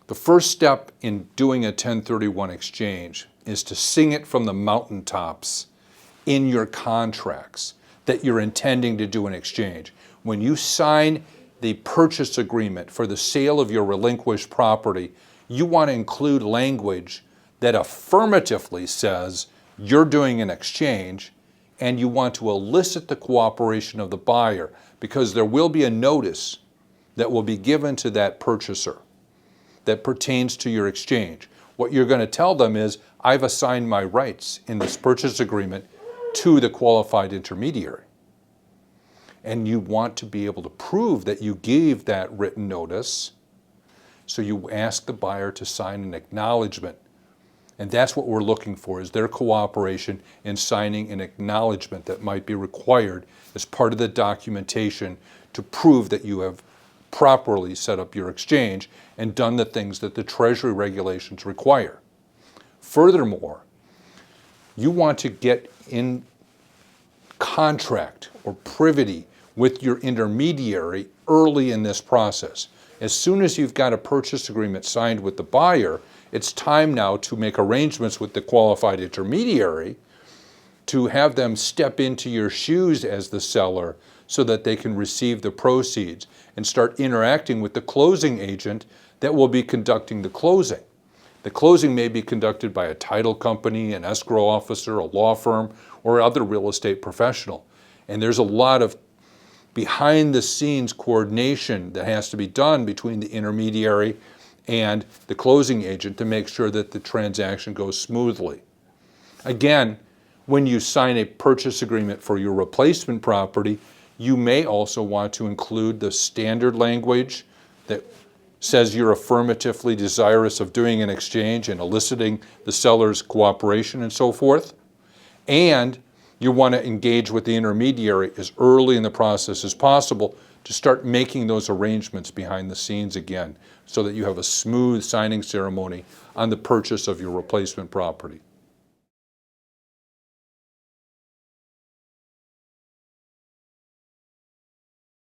The first step in doing a 1031 exchange is to sing it from the mountaintops in your contracts that you're intending to do an exchange. When you sign the purchase agreement for the sale of your relinquished property, you want to include language that affirmatively says you're doing an exchange, and you want to elicit the cooperation of the buyer, because there will be a notice that will be given to that purchaser that pertains to your exchange. What you're going to tell them is, I've assigned my rights in this purchase agreement to the qualified intermediary. And you want to be able to prove that you gave that written notice, so you ask the buyer to sign an acknowledgement. And that's what we're looking for, is their cooperation in signing an acknowledgement that might be required as part of the documentation to prove that you have properly set up your exchange and done the things that the Treasury regulations require. Furthermore, you want to get in contract or privity with your intermediary early in this process. As soon as you've got a purchase agreement signed with the buyer, it's time now to make arrangements with the qualified intermediary to have them step into your shoes as the seller so that they can receive the proceeds and start interacting with the closing agent that will be conducting the closing. The closing may be conducted by a title company, an escrow officer, a law firm, or other real estate professional. And there's a lot of behind the scenes coordination that has to be done between the intermediary and the closing agent to make sure that the transaction goes smoothly. Again, when you sign a purchase agreement for your replacement property, you may also want to include the standard language that says you're affirmatively desirous of doing an exchange and eliciting the seller's cooperation and so forth. And you want to engage with the intermediary as early in the process as possible to start making those arrangements behind the scenes again, so that you have a smooth signing ceremony on the purchase of your replacement property.